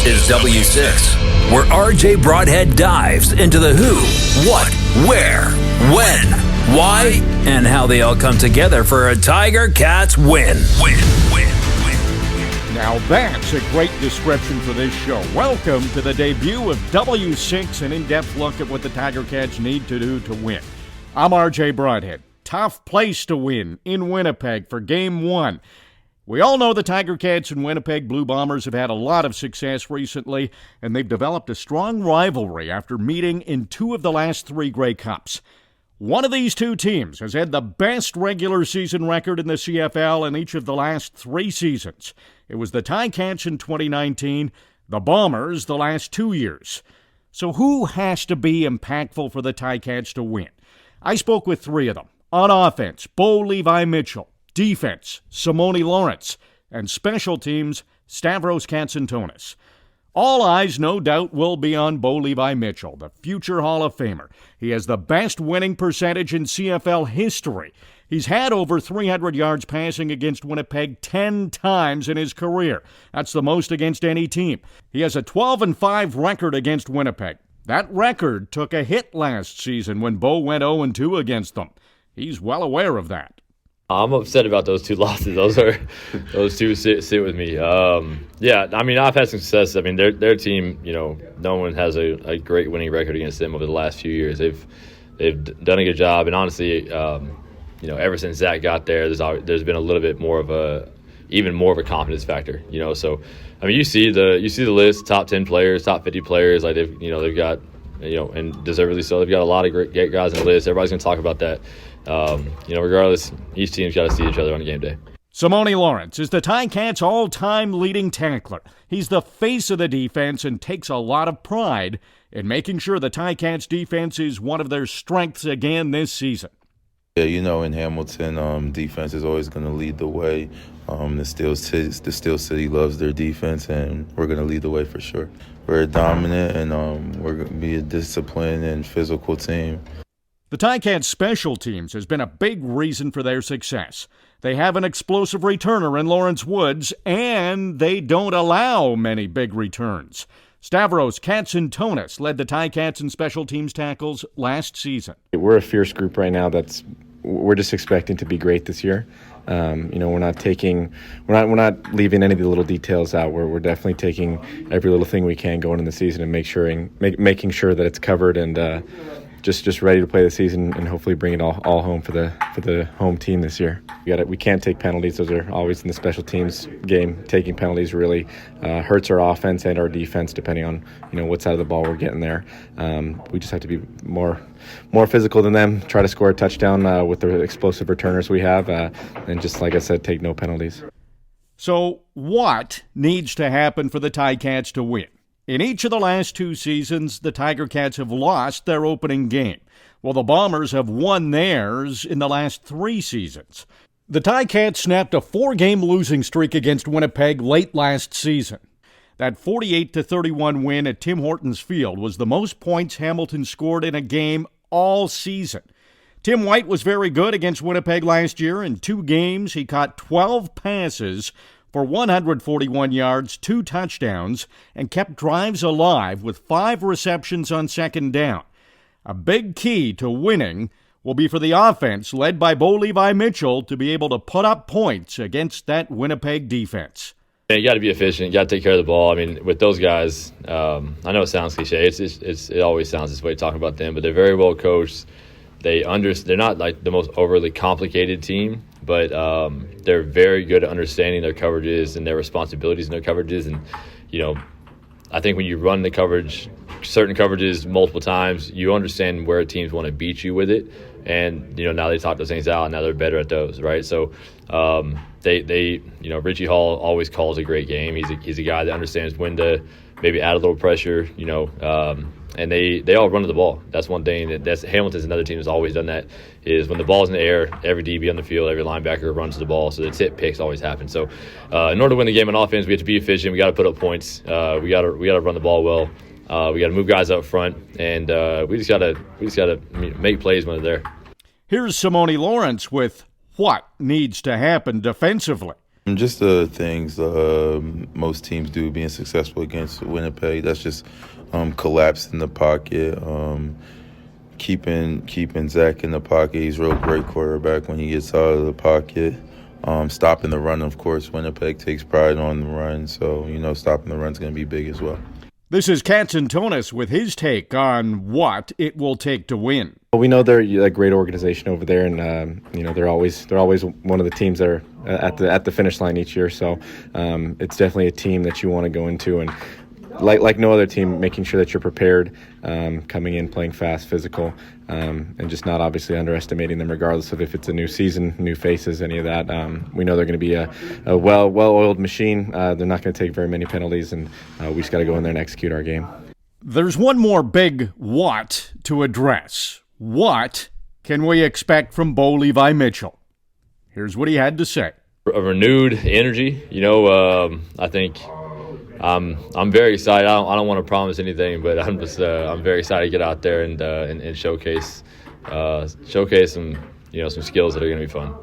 is W6, where RJ Broadhead dives into the who, what, where, when, why, and how they all come together for a Tiger Cats win. Now that's a great description for this show. Welcome to the debut of W6, an in-depth look at what the Tiger Cats need to do to win. I'm RJ Broadhead. Tough place to win in Winnipeg for Game 1. We all know the Tiger Cats and Winnipeg Blue Bombers have had a lot of success recently, and they've developed a strong rivalry after meeting in 2 of the last 3 Grey Cups. One of these 2 teams has had the best regular season record in the CFL in each of the last 3 seasons. It was the Ticats in 2019, the Bombers the last 2 years. So who has to be impactful for the Ticats to win? I spoke with 3 of them. On offense, Bo Levi Mitchell. Defense, Simoni Lawrence, and special teams, Stavros Katsantonis. All eyes, no doubt, will be on Bo Levi Mitchell, the future Hall of Famer. He has the best winning percentage in CFL history. He's had over 300 yards passing against Winnipeg 10 times in his career. That's the most against any team. He has a 12-5 record against Winnipeg. That record took a hit last season when Bo went 0-2 against them. He's well aware of that. I'm upset about those 2 losses. Those 2 sit with me. Yeah, I mean, I've had some success. I mean, their team, no one has a great winning record against them over the last few years. They've done a good job, and honestly, ever since Zach got there, there's been a little bit more of a confidence factor. So I mean, you see the list, top 10 players, top 50 players. Like they've got, and deservedly so. They've got a lot of great guys on the list. Everybody's gonna talk about that. Regardless, each team's got to see each other on game day. Simoni Lawrence is the Ticats' all-time leading tackler. He's the face of the defense and takes a lot of pride in making sure the Ticats' defense is one of their strengths again this season. Yeah, in Hamilton, defense is always going to lead the way. The Steel City loves their defense, and we're going to lead the way for sure. We're dominant, and we're going to be a disciplined and physical team. The Ticats' special teams has been a big reason for their success. They have an explosive returner in Lawrence Woods, and they don't allow many big returns. Stavros Katsantonis led the Ticats in special teams tackles last season. We're a fierce group right now we're just expecting to be great this year. We're not leaving any of the little details out. We're definitely taking every little thing we can going in the season and making sure that it's covered and just ready to play the season and hopefully bring it all home for the home team this year. We can't take penalties. Those are always in the special teams game. Taking penalties really hurts our offense and our defense depending on what side of the ball we're getting there. We just have to be more physical than them. Try to score a touchdown with the explosive returners we have, and just like I said, take no penalties. So what needs to happen for the Ticats to win? In each of the last 2 seasons, the Tiger Cats have lost their opening game, while the Bombers have won theirs in the last 3 seasons. The Ticats snapped a 4-game losing streak against Winnipeg late last season. That 48-31 win at Tim Hortons Field was the most points Hamilton scored in a game all season. Tim White was very good against Winnipeg last year. In 2 games, he caught 12 passes for 141 yards, 2 touchdowns, and kept drives alive with 5 receptions on second down. A big key to winning will be for the offense, led by Bo Levi Mitchell, to be able to put up points against that Winnipeg defense. You got to be efficient. You got to take care of the ball. I mean, with those guys, I know it sounds cliche. It always sounds this way talking about them, but they're very well coached. They're not like the most overly complicated team, but they're very good at understanding their coverages and their responsibilities in their coverages. And, I think when you run the coverage, certain coverages multiple times, you understand where teams want to beat you with it. And, now they talk those things out, and now they're better at those, right? So Richie Hall always calls a great game. He's a guy that understands when to maybe add a little pressure, and they all run to the ball. That's one thing. That's Hamilton's another team that's always done that, is when the ball's in the air, every DB on the field, every linebacker runs to the ball, so the tip picks always happen. So in order to win the game on offense, we have to be efficient. We got to put up points. We got to run the ball well. We got to move guys up front, and we just got to make plays when they're there. Here's Simoni Lawrence with what needs to happen defensively. Just the things most teams do, being successful against Winnipeg. That's just collapsed in the pocket, keeping Zach in the pocket. He's a real great quarterback when he gets out of the pocket. Stopping the run, of course. Winnipeg takes pride on the run, so stopping the run is going to be big as well. This is Katsantonis with his take on what it will take to win. Well, we know they're a great organization over there, and they're always one of the teams that are at the finish line each year. So it's definitely a team that you want to go into, and like no other team, making sure that you're prepared, coming in, playing fast, physical, and just not obviously underestimating them, regardless of if it's a new season, new faces, any of that. We know they're going to be a well-oiled machine. They're not going to take very many penalties, and we just got to go in there and execute our game. There's one more big what to address. What can we expect from Bo Levi Mitchell? Here's what he had to say. A renewed energy. I think I'm very excited. I don't want to promise anything, but I'm very excited to get out there and showcase some some skills that are going to be fun.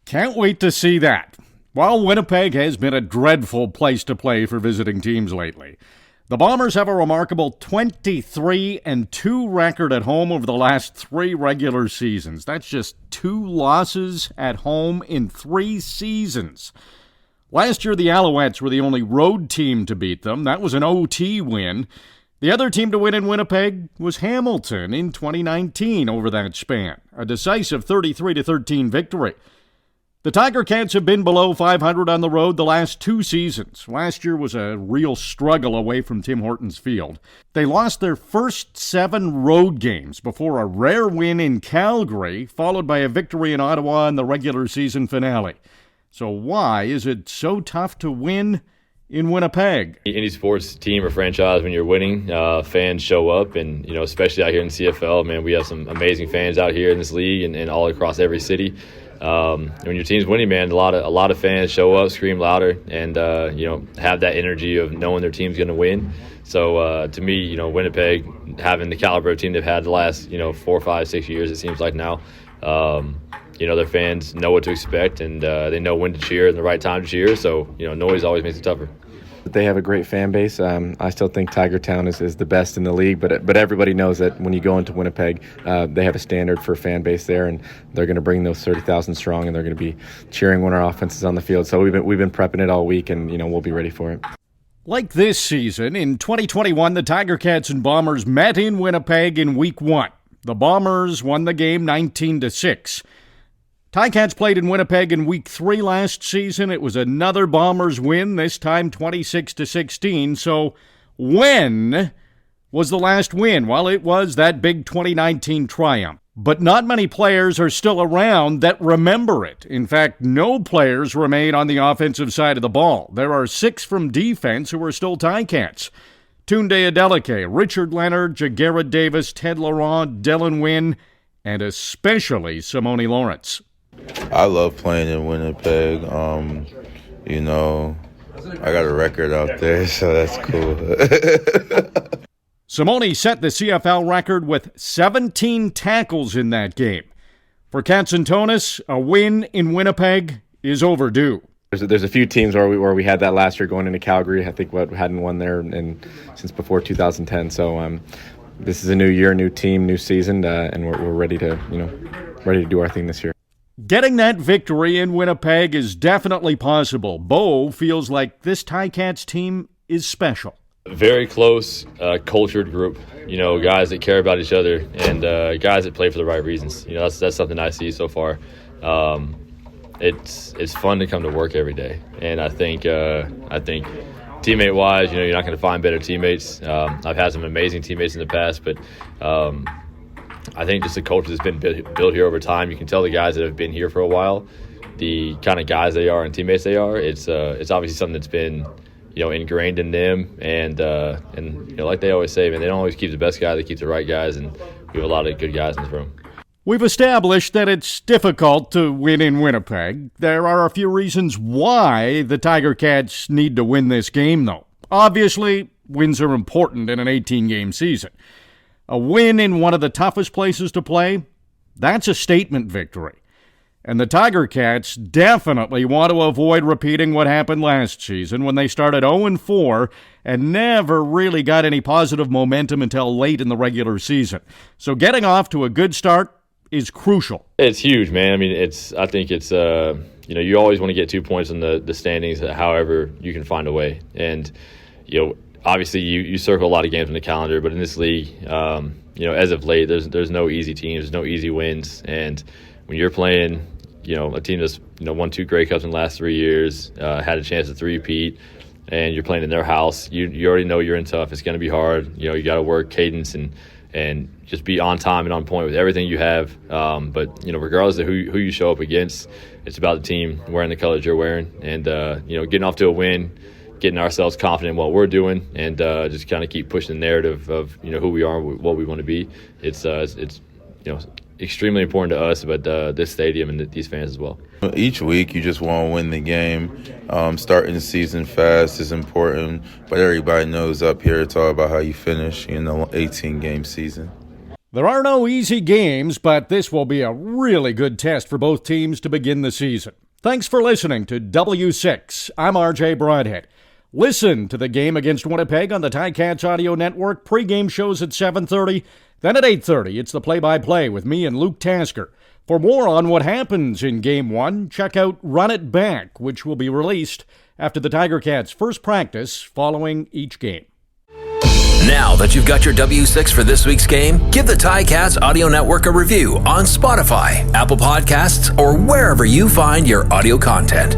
Can't wait to see that. While Winnipeg has been a dreadful place to play for visiting teams lately, the Bombers have a remarkable 23-2 record at home over the last 3 regular seasons. That's just 2 losses at home in 3 seasons. Last year, the Alouettes were the only road team to beat them. That was an OT win. The other team to win in Winnipeg was Hamilton in 2019 over that span, a decisive 33-13 victory. The Tiger Cats have been below 500 on the road the last 2 seasons. Last year was a real struggle away from Tim Hortons Field. They lost their first 7 road games before a rare win in Calgary, followed by a victory in Ottawa in the regular season finale. So why is it so tough to win in Winnipeg? Any sports team or franchise, when you're winning, fans show up, and especially out here in CFL, man, we have some amazing fans out here in this league and all across every city. When your team's winning, man, a lot of fans show up, scream louder, and have that energy of knowing their team's going to win. So to me, Winnipeg, having the caliber of team they've had the last 4, 5, 6 years, it seems like now. Their fans know what to expect, and they know when to cheer and the right time to cheer. So noise always makes it tougher. They have a great fan base. I still think Tiger Town is the best in the league, but everybody knows that when you go into Winnipeg, they have a standard for fan base there, and they're going to bring those 30,000 strong, and they're going to be cheering when our offense is on the field. So we've been prepping it all week, and we'll be ready for it. Like this season, in 2021, the Tiger Cats and Bombers met in Winnipeg in Week 1. The Bombers won the game 19-6. Ticats played in Winnipeg in Week 3 last season. It was another Bombers win, this time 26-16. So when was the last win? Well, it was that big 2019 triumph. But not many players are still around that remember it. In fact, no players remain on the offensive side of the ball. There are 6 from defense who are still Ticats. Tunde Adeleke, Richard Leonard, Jagarrett Davis, Ted Laurent, Dylan Wynn, and especially Simoni Lawrence. I love playing in Winnipeg. I got a record out there, so that's cool. Simoni set the CFL record with 17 tackles in that game. For Katsantonis, a win in Winnipeg is overdue. There's a few teams where we had that last year going into Calgary. I think hadn't won there since before 2010. So this is a new year, new team, new season, and we're ready to do our thing this year. Getting that victory in Winnipeg is definitely possible. Bo feels like this Ticats team is special. Very close, cultured group. Guys that care about each other, and guys that play for the right reasons. That's something I see so far. It's fun to come to work every day, and I think teammate wise, you're not going to find better teammates. I've had some amazing teammates in the past, but I think just the culture that's been built here over time. You can tell the guys that have been here for a while, the kind of guys they are and teammates they are. It's obviously something that's been ingrained in them, and like they always say, man, they don't always keep the best guy, they keep the right guys, and we have a lot of good guys in this room. We've established that it's difficult to win in Winnipeg. There are a few reasons why the Tiger Cats need to win this game, though. Obviously, wins are important in an 18-game season. A win in one of the toughest places to play, that's a statement victory. And the Tiger Cats definitely want to avoid repeating what happened last season when they started 0-4 and never really got any positive momentum until late in the regular season. So getting off to a good start is crucial. It's huge, man. I mean, I think it's you always want to get 2 points in the standings, however you can find a way. And obviously you circle a lot of games on the calendar, but in this league, as of late, there's no easy teams, there's no easy wins, and when you're playing, a team that's won 2 Grey Cups in the last 3 years, had a chance to three-peat, and you're playing in their house, you already know you're in tough. It's going to be hard. You got to work cadence and just be on time and on point with everything you have. But regardless of who you show up against, it's about the team wearing the colors you're wearing, and getting off to a win, getting ourselves confident in what we're doing, and just kind of keep pushing the narrative of who we are, and what we want to be. It's extremely important to us, but this stadium and these fans as well. Each week you just want to win the game. Starting the season fast is important, but everybody knows up here it's all about how you finish in the 18-game season. There are no easy games, but this will be a really good test for both teams to begin the season. Thanks for listening to W6. I'm RJ Broadhead. Listen to the game against Winnipeg on the Ticats Audio Network. Pre-game shows at 7:30. Then at 8:30, it's the play-by-play with me and Luke Tasker. For more on what happens in Game 1, check out Run It Back, which will be released after the Tiger Cats' first practice following each game. Now that you've got your W6 for this week's game, give the Ticats Audio Network a review on Spotify, Apple Podcasts, or wherever you find your audio content.